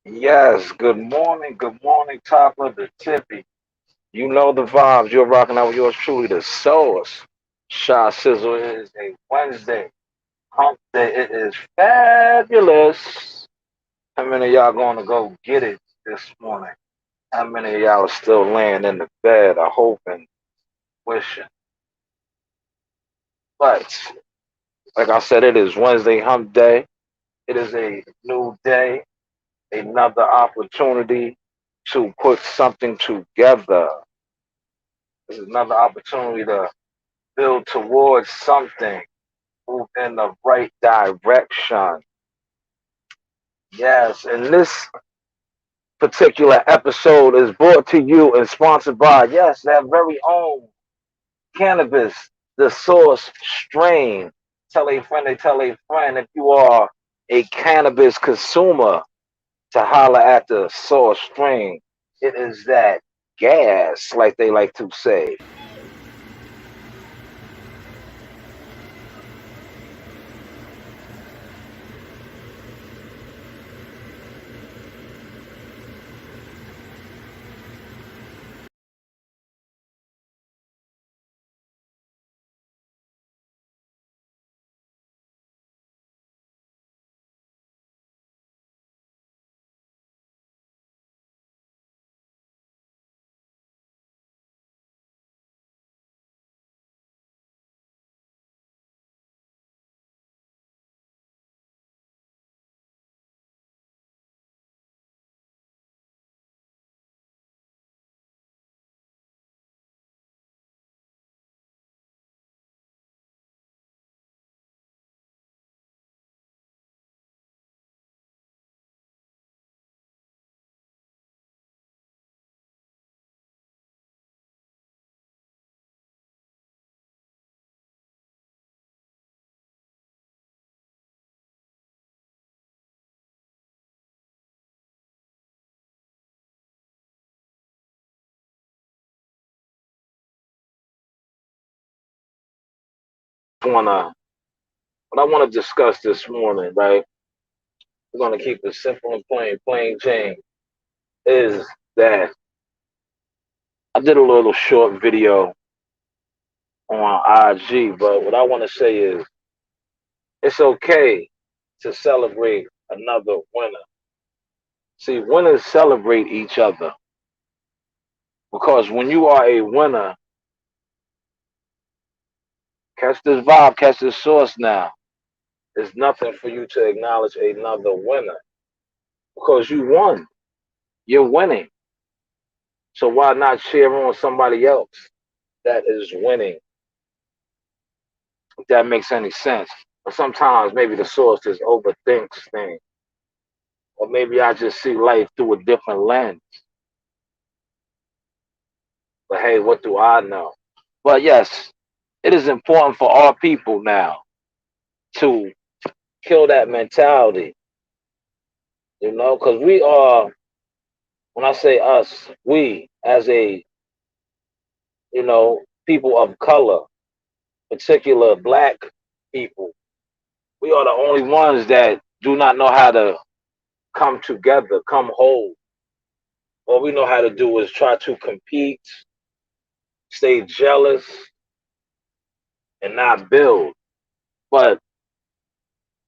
Yes, good morning, top of the tippy. You know the vibes. You're rocking out with yours truly, the source. Shy Sizzle. It is a Wednesday. Hump day. It is fabulous. How many of y'all going to go get it this morning? How many of y'all are still laying in the bed, I hoping, wishing? But, like I said, it is Wednesday hump day. It is a new day, another opportunity to put something together. This is another opportunity to build towards something, move in the right direction. Yes, and this particular episode is brought to you and sponsored by, yes, that very own cannabis, the source strain. Tell a friend, they tell a friend if you are a cannabis consumer to holler at the source strain. It is that gas, like they like to say. Wanna what I want to discuss this morning, right? We're gonna keep it simple and plain Jane. Is that I did a little short video on IG, but what I want to say is it's okay to celebrate another winner. See, winners celebrate each other because when you are a winner, catch this vibe, catch this source now. There's nothing for you to acknowledge another winner because you won. You're winning. So why not cheer on somebody else that is winning? If that makes any sense. But sometimes maybe the source just overthinks things. Or maybe I just see life through a different lens. But hey, what do I know? But yes, it is important for our people now to kill that mentality, because we are, when I say us, we as a, people of color, particular black people, we are the only ones that do not know how to come together, come whole. All we know how to do is try to compete, stay jealous, and not build. But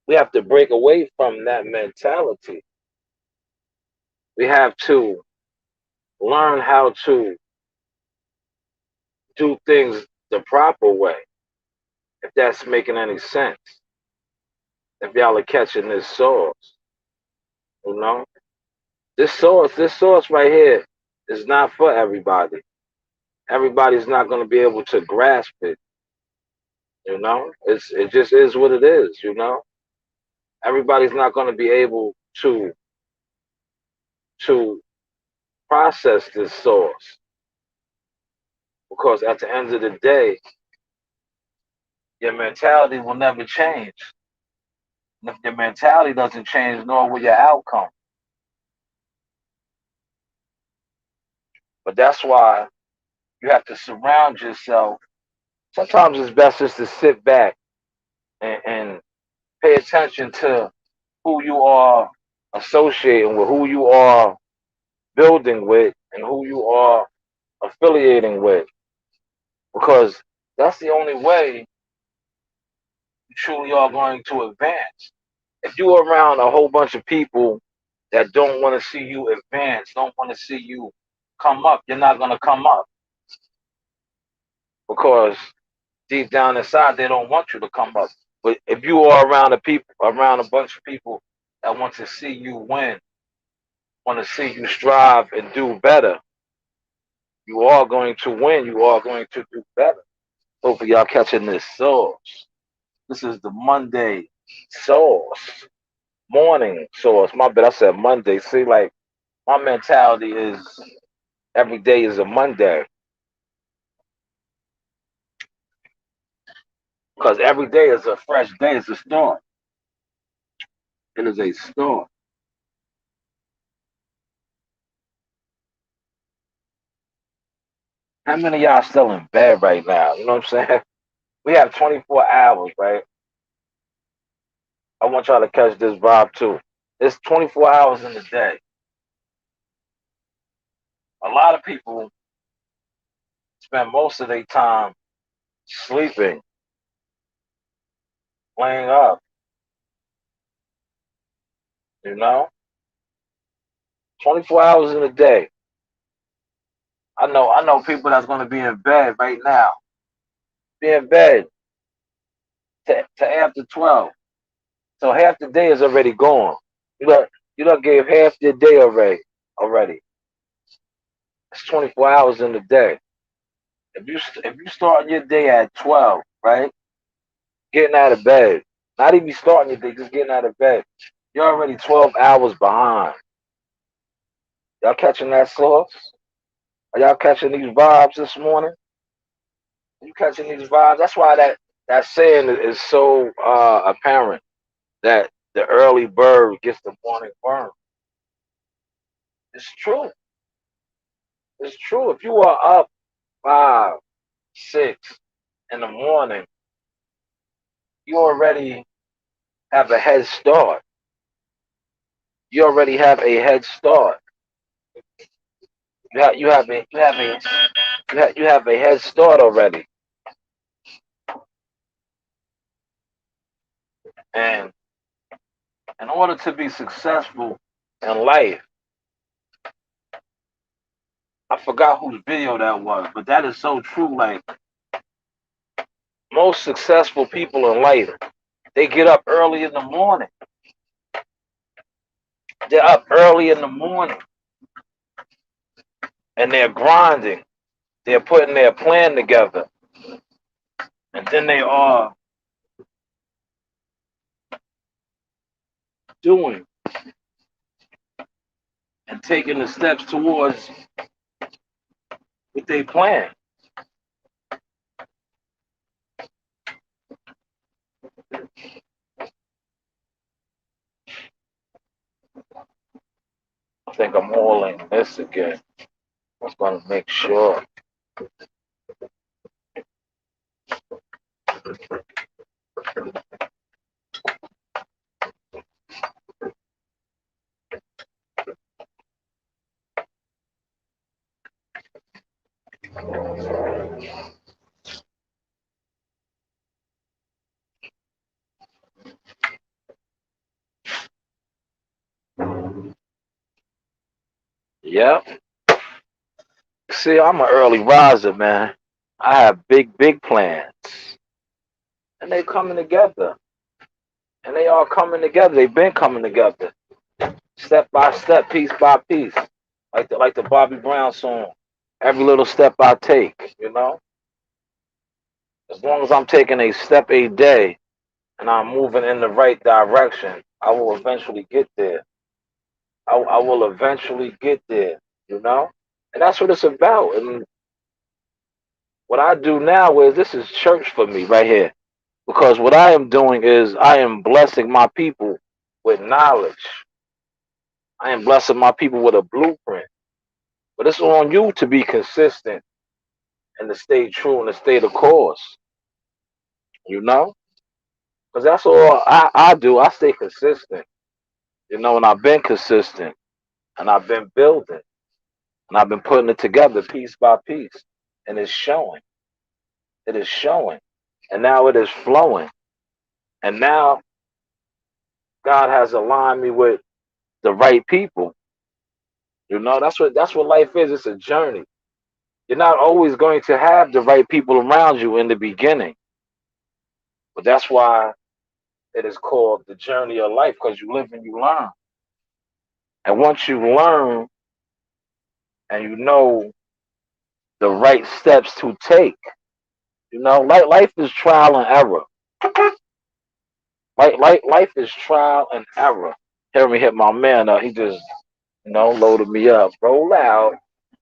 we have to break away from that mentality. We have to learn how to do things the proper way, if that's making any sense. If y'all are catching this source, you know, this source right here is not for everybody. Everybody's not going to be able to grasp it. It just is what it is. Everybody's not going to be able to process this source because at the end of the day, your mentality will never change. And if your mentality doesn't change, nor will your outcome. But that's why you have to surround yourself. Sometimes it's best just to sit back and pay attention to who you are associating with, who you are building with, and who you are affiliating with, because that's the only way you truly are going to advance. If you're around a whole bunch of people that don't want to see you advance, don't want to see you come up, you're not going to come up, because deep down inside they don't want you to come up. But if you are around around a bunch of people that want to see you win, want to see you strive and do better, you are going to win. You are going to do better. Hopefully, y'all catching this sauce. This is the Monday sauce, morning sauce. My bad, I said Monday. See, like, my mentality is every day is a Monday, because every day is a fresh day. It's a start. It is a start. How many of y'all still in bed right now? You know what I'm saying? We have 24 hours, right? I want y'all to catch this vibe too. It's 24 hours in the day. A lot of people spend most of their time sleeping, laying up, you know? 24 hours in a day. I know people that's gonna be in bed right now. Be in bed to after 12. So half the day is already gone. You done gave half your day already. It's 24 hours in the day. If you start your day at 12, right? Getting out of bed. Not even starting your day, just getting out of bed. You're already 12 hours behind. Y'all catching that sauce? Are y'all catching these vibes this morning? You catching these vibes? That's why that saying is so apparent, that the early bird gets the morning worm. It's true. It's true. If you are up 5, 6 in the morning, you already have a head start. You already have a head start. You have a head start already. And in order to be successful in life, I forgot whose video that was, but that is so true. Like, most successful people in life, they get up early in the morning. They're up early in the morning and they're grinding. They're putting their plan together. And then they are doing and taking the steps towards what they plan. I think I'm all in this again. I just want to make sure. Yep. See, I'm an early riser, man. I have big, big plans. And they coming together. And they all coming together. They've been coming together. Step by step, piece by piece. Like the Bobby Brown song. Every little step I take, you know? As long as I'm taking a step a day and I'm moving in the right direction, I will eventually get there. I will eventually get there, you know? And that's what it's about. And what I do now is, this is church for me right here. Because what I am doing is, I am blessing my people with knowledge. I am blessing my people with a blueprint. But it's on you to be consistent and to stay true and to stay the course, you know? Because that's all I do. I stay consistent. And I've been consistent, and I've been building, and I've been putting it together piece by piece, and it's showing. It is showing, and now it is flowing, and now God has aligned me with the right people. That's what life is. It's a journey. You're not always going to have the right people around you in the beginning, but that's why it is called the journey of life, because you live and you learn. And once you learn and you know the right steps to take, life is trial and error. Life is trial and error. Hear me hit my man up. He just, loaded me up. Roll out.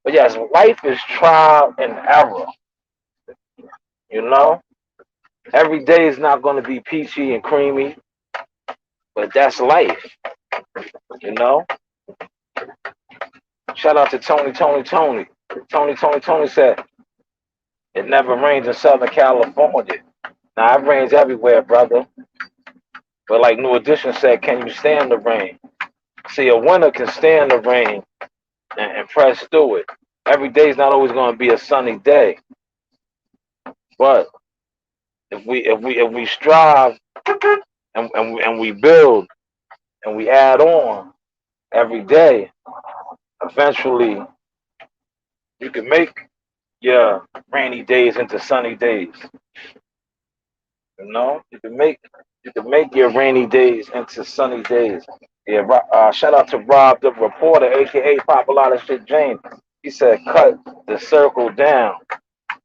But yes, life is trial and error. You know, every day is not going to be peachy and creamy, but that's life. You know, shout out to Tony said it never rains in Southern California. Now it rains everywhere, brother. But like New Edition said, can you stand the rain? See, a winner can stand the rain and press through it. Every day is not always going to be a sunny day, but if we strive and we build and we add on every day, eventually you can make your rainy days into sunny days. You can make your rainy days into sunny days. Yeah, shout out to Rob the reporter, aka Pop a lot of shit James. He said, "Cut the circle down."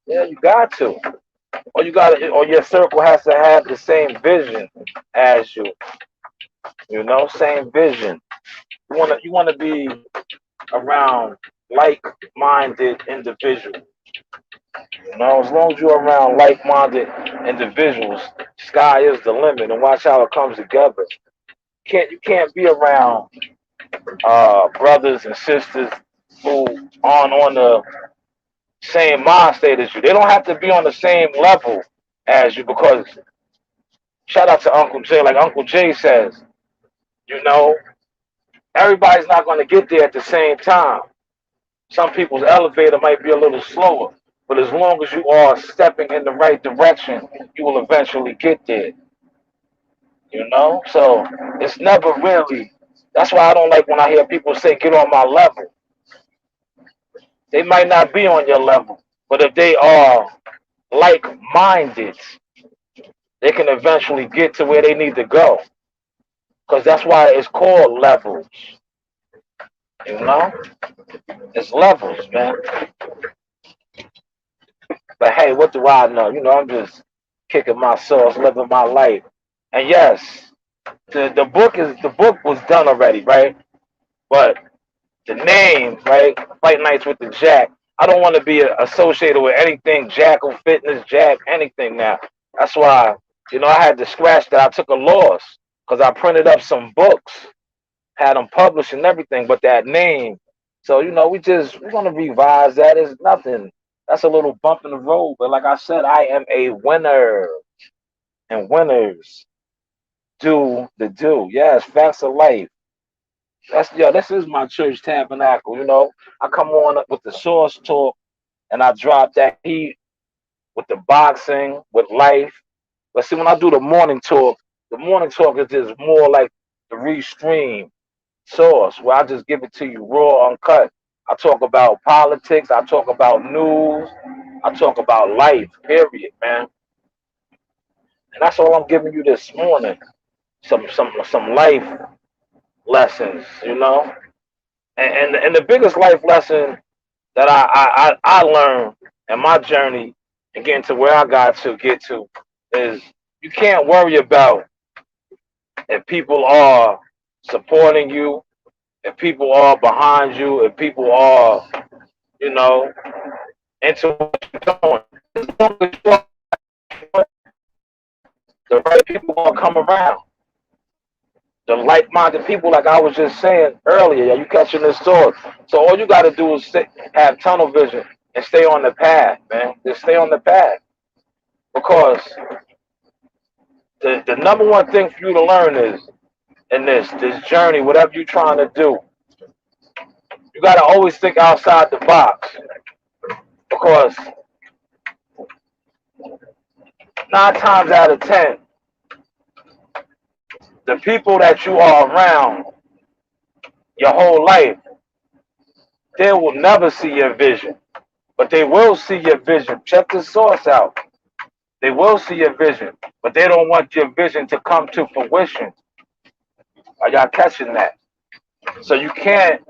Yeah, you got to. Or your circle has to have the same vision as you. Same vision. You wanna be around like-minded individuals. As long as you're around like-minded individuals, sky is the limit, and watch how it comes together. You can't be around brothers and sisters who aren't on the same mind state as you. They don't have to be on the same level as you, because shout out to Uncle Jay, like Uncle Jay says, you know, everybody's not going to get there at the same time. Some people's elevator might be a little slower, but as long as you are stepping in the right direction, you will eventually get there. So it's never really. That's why I don't like when I hear people say, "Get on my level." They might not be on your level, but if they are like-minded, they can eventually get to where they need to go. Because that's why it's called levels. You know, it's levels, man. But hey, what do I know? I'm just kicking my sauce, living my life. And yes, the book was done already, right? But the name, right? Fight Nights with the Jack. I don't want to be associated with anything Jackal Fitness, Jack, anything now. That's why, I had to scratch that. I took a loss because I printed up some books, had them published and everything, but that name. So, we're gonna revise that. It's nothing. That's a little bump in the road. But like I said, I am a winner. And winners do the do. Yes, facts of life. This is my church tabernacle. I come on with the source talk and I drop that heat with the boxing, with life. But see, when I do the morning talk is just more like the restream source where I just give it to you raw, uncut. I talk about politics, I talk about news, I talk about life, period, man. And that's all I'm giving you this morning. Some life lessons, And the biggest life lesson that I learned in my journey and getting to where I got to get to is you can't worry about if people are supporting you, if people are behind you, if people are, you know, into what you're doing. As long as you are, the right people gonna come around. The like-minded people, like I was just saying earlier, yeah, you catching this thought. So all you got to do is have tunnel vision and stay on the path, man. Just stay on the path because the number one thing for you to learn is in this journey, whatever you're trying to do. You gotta always think outside the box because 9 times out of 10, the people that you are around your whole life, they will never see your vision, but they will see your vision. Check the source out. They will see your vision, but they don't want your vision to come to fruition. Are y'all catching that? So you can't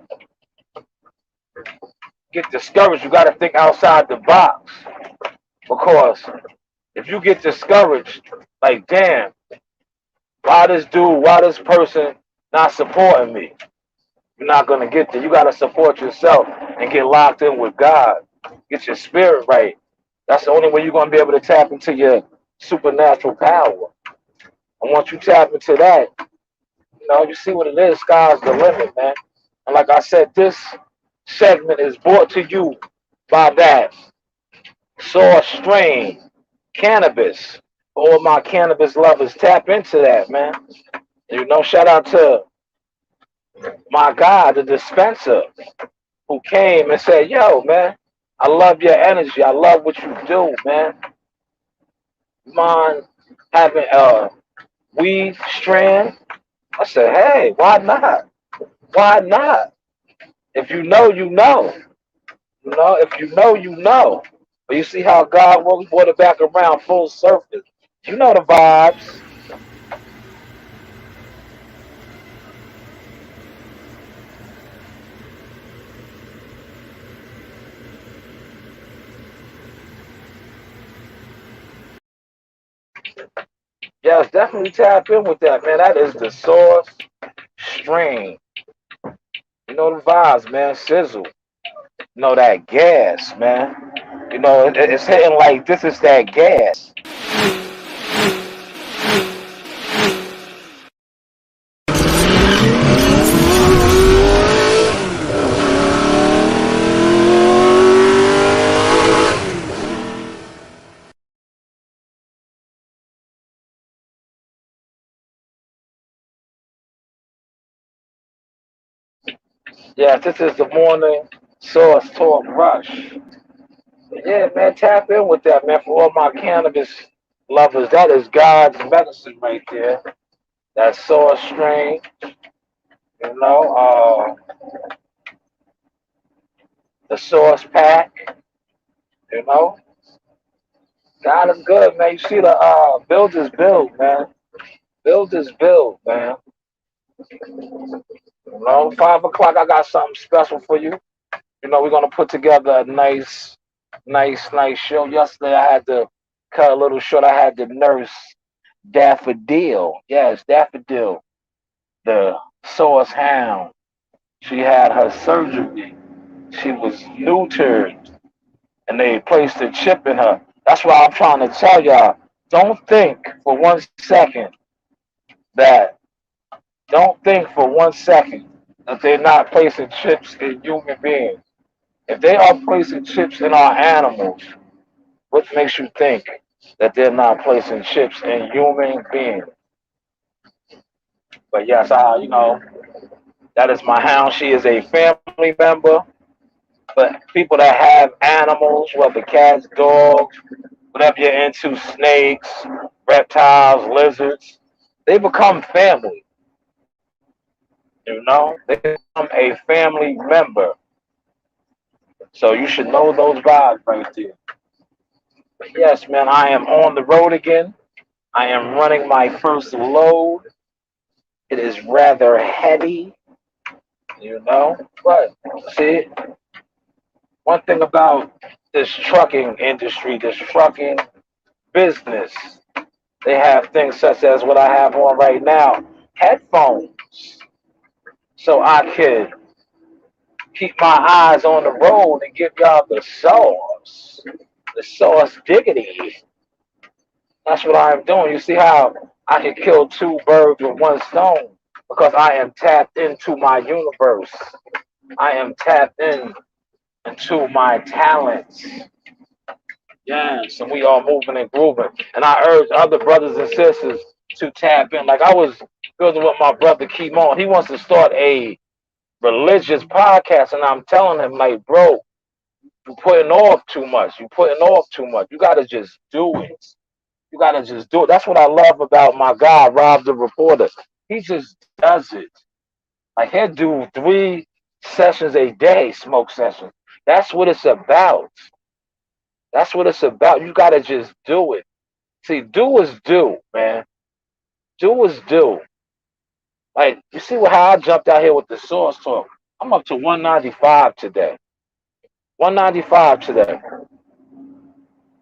get discouraged. You got to think outside the box because if you get discouraged, like, damn, why this dude, why this person not supporting me? You're not going to get there. You got to support yourself and get locked in with God. Get your spirit right. That's the only way you're going to be able to tap into your supernatural power. And once you tap into that, you see what it is. Sky's the limit, man. And like I said, this segment is brought to you by that Source Strain Cannabis. For all my cannabis lovers, tap into that, man. Shout out to my guy, the dispenser, who came and said, yo, man, I love your energy. I love what you do, man. Mind having a weed strand? I said, hey, why not? Why not? If you know, you know. If you know, you know. But you see how God brought it back around full surface. You know the vibes. Yes, definitely tap in with that, man. That is the Source Strain. You know the vibes, man. Sizzle. That gas, man. It's hitting like this is that gas. Yes, this is the morning Source Talk Rush. Yeah, man, tap in with that, man. For all my cannabis lovers, that is God's medicine right there. That Source Strain, you know, the Source Pack, you know. God is good, man. You see the Builders Build, man. Builders Build, man. 5 o'clock, I got something special for you. We're gonna put together a nice show. Yesterday, I had to cut a little short. I had to nurse Daffodil. Yes, Daffodil, the Source Hound. She had her surgery. She was neutered, and they placed a chip in her. That's why I'm trying to tell y'all. Don't think for 1 second that. Don't think for 1 second that they're not placing chips in human beings. If they are placing chips in our animals, what makes you think that they're not placing chips in human beings? But yes, that is my hound. She is a family member. But people that have animals, whether cats, dogs, whatever you're into, snakes, reptiles, lizards, they become family. They become a family member. So you should know those vibes right there. But yes, man, I am on the road again. I am running my first load. It is rather heavy, But see, one thing about this trucking industry, this trucking business, they have things such as what I have on right now, headphones. So I could keep my eyes on the road and give y'all the sauce diggity. That's what I am doing. You see how I can kill two birds with one stone because I am tapped into my universe. I am tapped into my talents. Yes, and we are moving and grooving. And I urge other brothers and sisters to tap in. Like I was building with my brother Keemon. He wants to start a religious podcast, and I'm telling him, like, bro, you putting off too much. You putting off too much. You gotta just do it. You gotta just do it. That's what I love about my guy, Rob the reporter. He just does it. Like he'll do 3 sessions a day, smoke sessions. That's what it's about. That's what it's about. You gotta just do it. See, do is do, man. Do is do. Like you see how I jumped out here with the source talk. I'm up to 195 today. 195 today.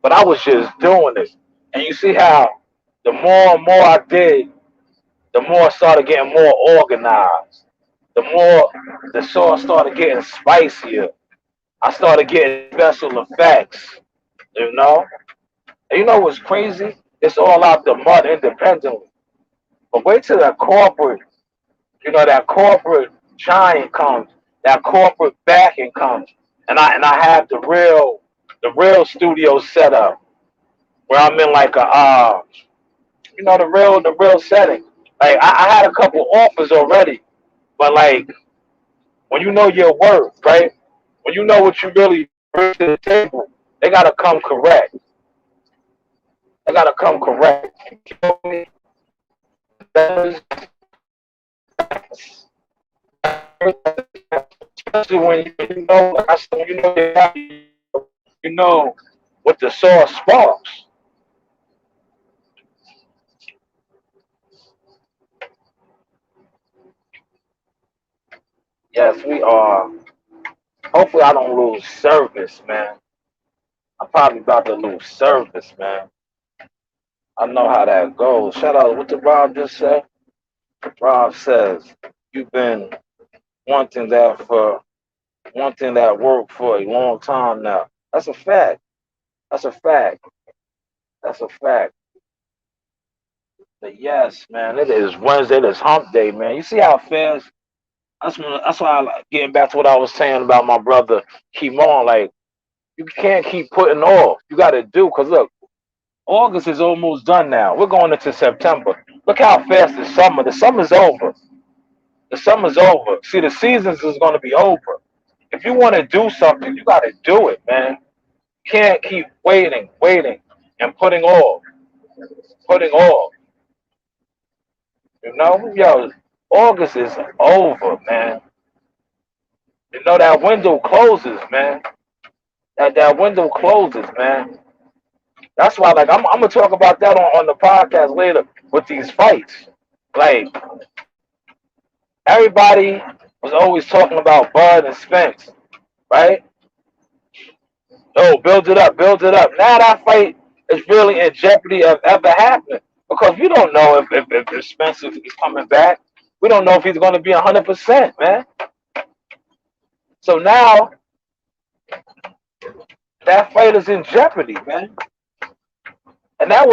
But I was just doing it. And you see how the more and more I did, the more I started getting more organized. The more the sauce started getting spicier. I started getting special effects, you know? And you know what's crazy? It's all out the mud independently. But wait till that corporate, that corporate giant comes, that corporate backing comes, and I have the real studio set up where I'm in like the real setting. Like I had a couple offers already, but like when you know your worth, right? When you know what you really bring to the table, they gotta come correct. They gotta come correct. You feel me? Especially when you know, like I said, you know what the sauce sparks. Yes, we are. Hopefully, I don't lose service, man. I'm probably about to lose service, man. I know how that goes. Shout out. What did Rob just say? Rob says you've been wanting that for wanting that work for a long time now. That's a fact. That's a fact. That's a fact. But yes, man, it is Wednesday. It's Hump Day, man. You see how fast? That's why I like getting back to what I was saying about my brother Kimon. Like you can't keep putting off. You got to do because look, August is almost done now. We're going into September. Look how fast the summer. The summer's over. The summer's over. See, the seasons is going to be over. If you want to do something, you got to do it, man. You can't keep waiting, and putting off. Yo, August is over, man. That window closes, man. That window closes, man. That's why, like, I'm gonna talk about that on the podcast later with these fights. Like, everybody was always talking about Bud and Spence, right? Oh, build it up, build it up. Now that fight is really in jeopardy of ever happening because we don't know if Spencer is coming back. We don't know if he's going to be 100%, man. So now that fight is in jeopardy, man. And a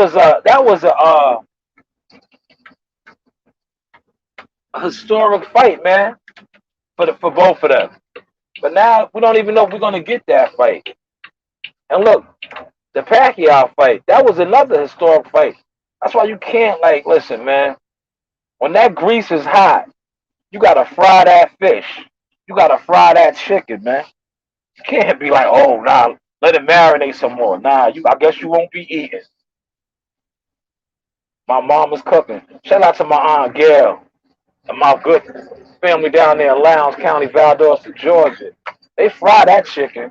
historic fight, man, for both of them. But now we don't even know if we're going to get that fight. And look, the Pacquiao fight, that was another historic fight. That's why you can't, like, listen, man. When that grease is hot, you gotta fry that fish. You gotta fry that chicken, man. You can't be like, oh, nah, let it marinate some more. Nah, I guess you won't be eating. My mom is cooking. Shout out to my aunt Gail and my good family down there in Lowndes County, Valdosta, Georgia. They fry that chicken.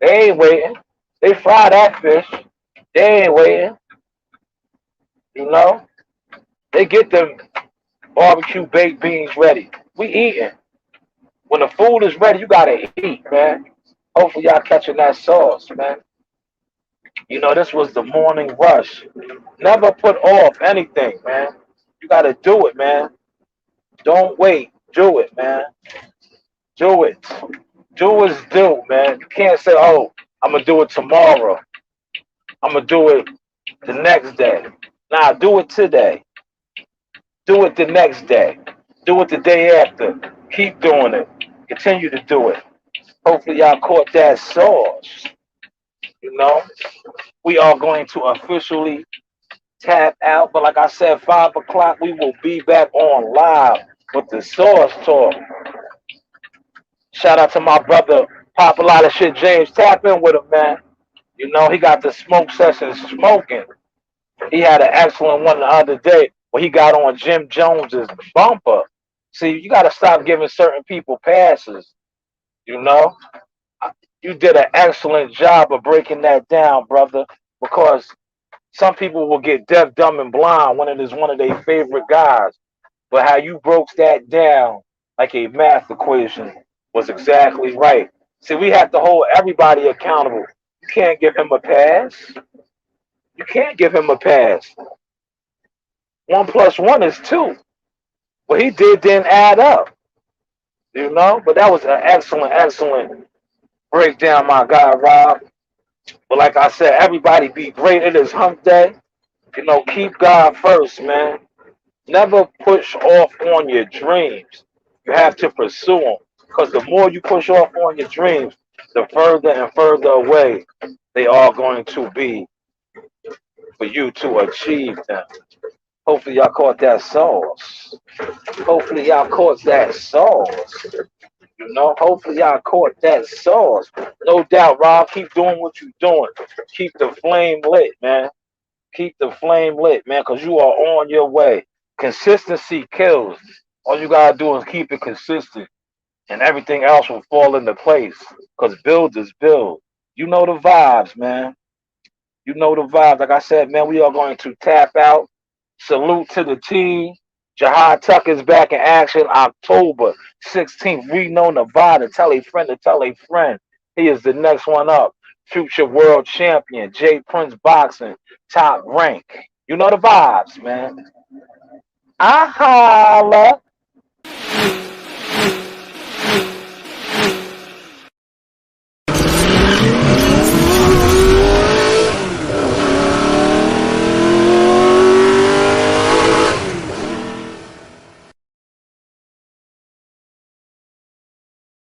They ain't waiting. They fry that fish. They ain't waiting. You know? They get them barbecue baked beans ready. We eating. When the food is ready, you gotta eat, man. Hopefully y'all catching that sauce, man. This was the morning rush. Never put off anything, man. You gotta do it, man. Don't wait. Do it, man. Do it. Do is do, man. You can't say, oh, I'm gonna do it tomorrow. I'm gonna do it the next day. Nah, do it today. Do it the next day. Do it the day after. Keep doing it. Continue to do it. Hopefully y'all caught that sauce. You know, we are going to officially tap out. But like I said, 5 o'clock, we will be back on live with the Source Talk. Shout out to my brother, Pop a lot of shit, James. Tap in with him, man. You know, he got the smoke session smoking. He had an excellent one the other day where he got on Jim Jones's bumper. See, you got to stop giving certain people passes. You know, you did an excellent job of breaking that down, brother. Because some people will get deaf, dumb, and blind when it is one of their favorite guys. But how you broke that down like a math equation was exactly right. See, we have to hold everybody accountable. You can't give him a pass. You can't give him a pass. 1 plus 1 is 2. What he did didn't add up, you know? But that was an excellent, excellent breakdown, my guy, Rob. But like I said, everybody be great. It is hump day. You know, keep God first, man. Never push off on your dreams. You have to pursue them. Because the more you push off on your dreams, the further and further away they are going to be for you to achieve them. Hopefully y'all caught that sauce. Hopefully y'all caught that sauce. You know, hopefully y'all caught that sauce. No doubt, Rob, keep doing what you're doing. Keep the flame lit, man. Keep the flame lit, man, because you are on your way. Consistency kills. All you gotta do is keep it consistent, and everything else will fall into place. Because build is build. You know the vibes, man. You know the vibes. Like I said, man, we are going to tap out. Salute to the team. Jahad Tucker's back in action October 16th. Reno, Nevada. Tell a friend to tell a friend. He is the next one up. Future world champion. Jay Prince Boxing. Top rank. You know the vibes, man. I holla.